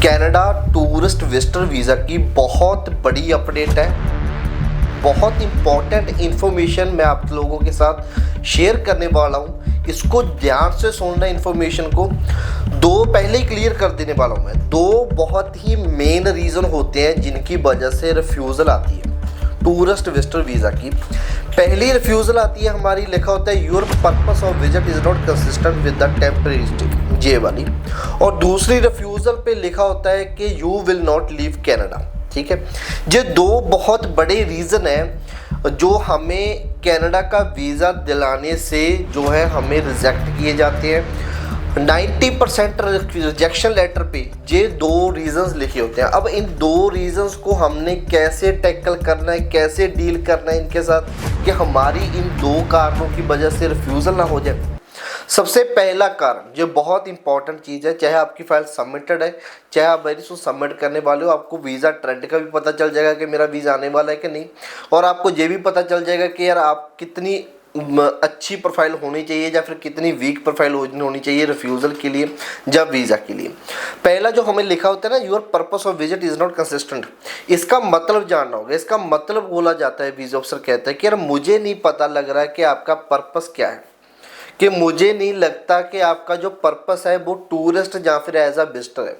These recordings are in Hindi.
कनाडा टूरिस्ट विजिटर वीज़ा की बहुत बड़ी अपडेट है। बहुत इंपॉर्टेंट इन्फॉर्मेशन मैं आप लोगों के साथ शेयर करने वाला हूँ। इसको ध्यान से सुनना, इन्फॉर्मेशन को दो पहले ही क्लियर कर देने वाला हूँ मैं। दो बहुत ही मेन रीज़न होते हैं जिनकी वजह से रिफ्यूज़ल आती है टूरिस्ट विजिटर वीज़ा की। पहली रिफ्यूज़ल आती है हमारी, लिखा होता है your purpose of visit is not consistent with the temporary stay, ये वाली। और दूसरी रिफ्यूज़ल पे लिखा होता है कि you will not leave Canada. ठीक है, ये दो बहुत बड़े रीज़न हैं जो हमें कनाडा का वीज़ा दिलाने से जो है हमें रिजेक्ट किए जाते हैं। 90% रिजेक्शन लेटर पे ये दो रीजंस लिखे होते हैं। अब इन दो रीजंस को हमने कैसे टैकल करना है, कैसे डील करना है इनके साथ कि हमारी इन दो कारणों की वजह से रिफ्यूज़ल ना हो जाए। सबसे पहला कारण जो बहुत इंपॉर्टेंट चीज़ है, चाहे आपकी फाइल सबमिटेड है, चाहे आप वेरी सुन सबमिट करने वाले हो, आपको वीज़ा ट्रेंड का भी पता चल जाएगा कि मेरा वीज़ा आने वाला है कि नहीं। और आपको ये भी पता चल जाएगा कि यार आप कितनी अच्छी प्रोफाइल होनी चाहिए या फिर कितनी वीक प्रोफाइल होनी चाहिए रिफ्यूज़ल के लिए या वीज़ा के लिए। पहला जो हमें लिखा होता है ना, your purpose of visit is not consistent, इसका मतलब जानना होगा। इसका मतलब बोला जाता है, वीज़ा ऑफिसर कहता है कि यार मुझे नहीं पता लग रहा है कि आपका पर्पस क्या है, कि मुझे नहीं लगता कि आपका जो पर्पस है वो टूरिस्ट या फिर एज अ विजिटर है।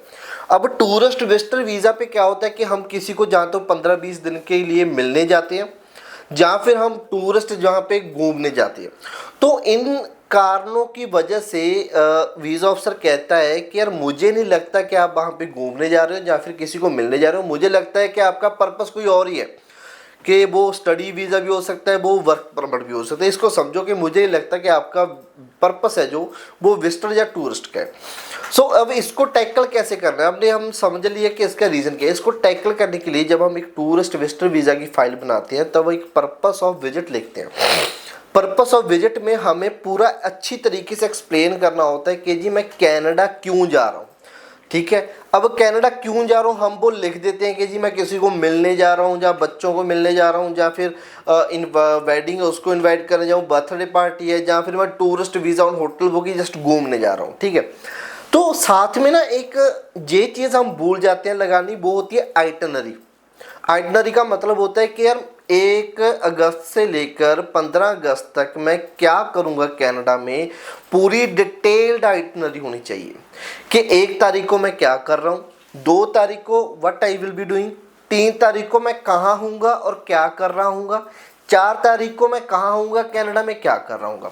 अब टूरिस्ट विजिटर वीज़ा पे क्या होता है कि हम किसी को जहाँ तो 15-20 दिन के लिए मिलने जाते हैं, या फिर हम टूरिस्ट जहाँ पे घूमने जाते हैं। तो इन कारणों की वजह से वीज़ा ऑफिसर कहता है कि यार मुझे नहीं लगता कि आप वहाँ पे घूमने जा रहे हो या फिर किसी को मिलने जा रहे हो। मुझे लगता है कि आपका पर्पस कोई और ही है, कि वो स्टडी वीज़ा भी हो सकता है, वो वर्क परमिट भी हो सकता है। इसको समझो कि मुझे नहीं लगता कि आपका पर्पस है जो वो विजिटर या टूरिस्ट का है। सो अब इसको टैकल कैसे करना है, हमने हम समझ लिया कि इसका रीज़न क्या है। इसको टैकल करने के लिए जब हम एक टूरिस्ट विजिटर वीज़ा की फाइल बनाते हैं तब एक पर्पस ऑफ विजिट लिखते हैं। पर्पस ऑफ विजिट में हमें पूरा अच्छी तरीके से एक्सप्लेन करना होता है कि जी मैं कनाडा क्यों जा रहा हूँ। ठीक है, अब कनाडा क्यों जा रहा हूँ हम वो लिख देते हैं कि जी मैं किसी को मिलने जा रहा हूँ, या बच्चों को मिलने जा रहा हूँ, या फिर इन वेडिंग है उसको इनवाइट करने जाऊँ, बर्थडे पार्टी है, या फिर मैं tourist visa on hotel book just घूमने जा रहा हूँ। ठीक है, तो साथ में ना एक ये चीज़ हम भूल जाते हैं लगानी, वो होती है आइटनरी। आइटनरी का मतलब होता है कि यार 1 अगस्त से लेकर 15 अगस्त तक मैं क्या करूंगा कनाडा में, पूरी डिटेल्ड आइटनरी होनी चाहिए कि 1 तारीख को मैं क्या कर रहा हूँ, 2 तारीख को what I will be doing, 3 तारीख को मैं कहाँ हूँगा और क्या कर रहा हूँगा, 4 तारीख को मैं कहाँ हूँगा कनाडा में क्या कर रहा हूँगा।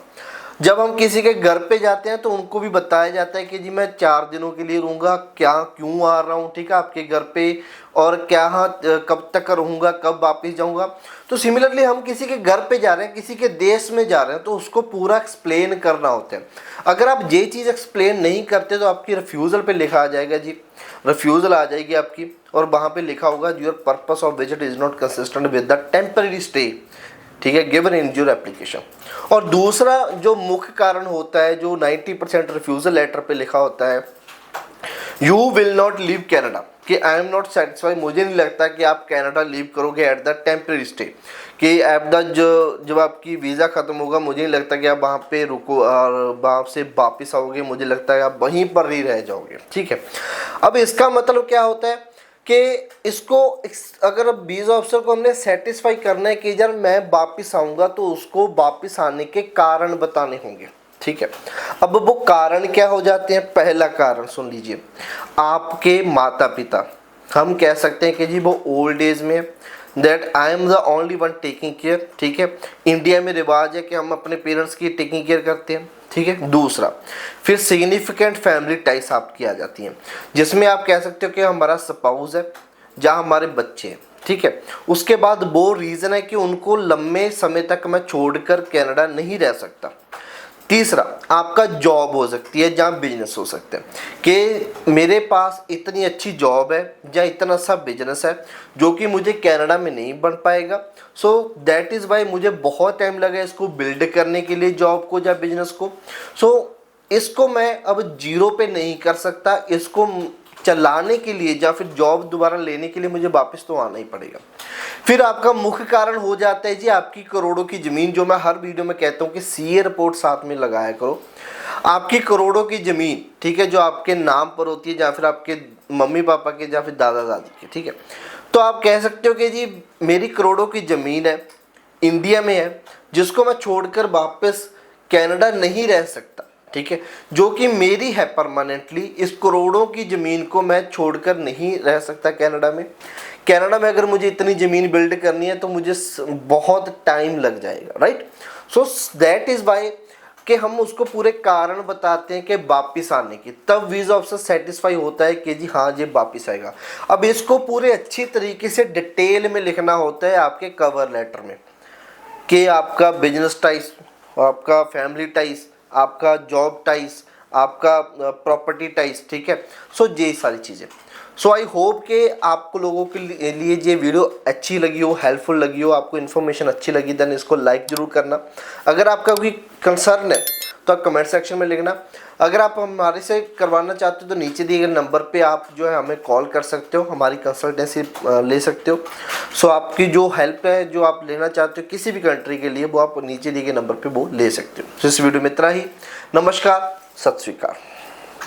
जब हम किसी के घर पे जाते हैं तो उनको भी बताया जाता है कि जी मैं 4 दिनों के लिए रहूँगा, क्या क्यों आ रहा हूँ, ठीक है, आपके घर पे, और क्या कब तक रहूँगा, कब वापस जाऊँगा। तो सिमिलरली हम किसी के घर पे जा रहे हैं, किसी के देश में जा रहे हैं, तो उसको पूरा एक्सप्लेन करना होता है। अगर आप ये चीज़ एक्सप्लेन नहीं करते तो आपकी रिफ्यूज़ल पे लिखा आ जाएगा, जी रिफ्यूज़ल आ जाएगी आपकी, और वहाँ पे लिखा होगा your purpose of visit is not consistent with the temporary stay, ठीक है, गिवन इन योर एप्लीकेशन। और दूसरा जो मुख्य कारण होता है, जो 90% रिफ्यूज़ल लेटर पे लिखा होता है, you will not leave Canada, कि आई एम नॉट सेटिस्फाइड, मुझे नहीं लगता कि आप कनाडा लीव करोगे एट द टेम्परेरी स्टे, कि एट द जब आपकी वीज़ा ख़त्म होगा मुझे नहीं लगता कि आप वहाँ पे रुको और वहाँ से वापस आओगे, मुझे लगता है आप वहीं पर ही रह जाओगे। ठीक है, अब इसका मतलब क्या होता है कि इसको अगर वीज़ा ऑफिसर को हमने सेटिस्फाई करना है कि यार मैं वापस आऊँगा, तो उसको वापस आने के कारण बताने होंगे। ठीक है, अब वो कारण क्या हो जाते हैं। पहला कारण सुन लीजिए, आपके माता पिता, हम कह सकते हैं कि जी वो ओल्ड एज में, that I am the only one taking care. ठीक है, इंडिया में रिवाज है कि हम अपने पेरेंट्स की टेकिंग केयर करते हैं। ठीक है, दूसरा फिर सिग्निफिकेंट फैमिली टाइज आपकी आ जाती हैं, जिसमें आप कह सकते हो कि हमारा स्पाउस है, जहाँ हमारे बच्चे हैं। ठीक है, उसके बाद वो रीज़न है कि उनको लंबे समय तक मैं छोड़कर कनाडा नहीं रह सकता। तीसरा आपका जॉब हो सकती है, जहाँ बिजनेस हो सकते हैं, कि मेरे पास इतनी अच्छी जॉब है या इतना सा बिजनेस है जो कि मुझे कनाडा में नहीं बन पाएगा। सो दैट इज़ वाई मुझे बहुत टाइम लगा इसको बिल्ड करने के लिए, जॉब को या बिजनेस को। सो इसको मैं अब जीरो पे नहीं कर सकता, इसको चलाने के लिए या फिर जॉब दोबारा लेने के लिए मुझे वापस तो आना ही पड़ेगा। फिर आपका मुख्य कारण हो जाता है जी आपकी करोड़ों की ज़मीन, जो मैं हर वीडियो में कहता हूँ कि सीए रिपोर्ट साथ में लगाया करो। आपकी करोड़ों की ज़मीन, ठीक है, जो आपके नाम पर होती है, या फिर आपके मम्मी पापा के, या फिर दादा दादी के, ठीक है, तो आप कह सकते हो कि जी मेरी करोड़ों की ज़मीन है, इंडिया में है, जिसको मैं छोड़कर वापस कनाडा नहीं रह सकता, ठीक है, जो कि मेरी है परमानेंटली। इस करोड़ों की ज़मीन को मैं छोड़कर नहीं रह सकता कनाडा में। कनाडा में अगर मुझे इतनी ज़मीन बिल्ड करनी है तो मुझे बहुत टाइम लग जाएगा, right. So that is why कि हम उसको पूरे कारण बताते हैं कि वापिस आने की, तब वीज़ा ऑफिसर सेटिस्फाई होता है कि जी हाँ ये वापिस आएगा। अब इसको पूरे अच्छी तरीके से डिटेल में लिखना होता है आपके कवर लेटर में, कि आपका बिजनेस टाइस, आपका फैमिली टाइस, आपका जॉब टाइस, आपका प्रॉपर्टी टाइस, ठीक है। सो ये सारी चीज़ें। सो आई होप कि आपको लोगों के लिए ये वीडियो अच्छी लगी हो, हेल्पफुल लगी हो, आपको इन्फॉर्मेशन अच्छी लगी, देन इसको लाइक ज़रूर करना। अगर आपका कोई कंसर्न है तो आप कमेंट सेक्शन में लिखना। अगर आप हमारे से करवाना चाहते हो तो नीचे दिए गए नंबर पे आप जो है हमें कॉल कर सकते हो, हमारी कंसल्टेंसी ले सकते हो। सो आपकी जो हेल्प है, जो आप लेना चाहते हो किसी भी कंट्री के लिए, वो आप नीचे दिए गए नंबर पे वो ले सकते हो। तो इस वीडियो में इतना ही। नमस्कार, सत श्री अकाल।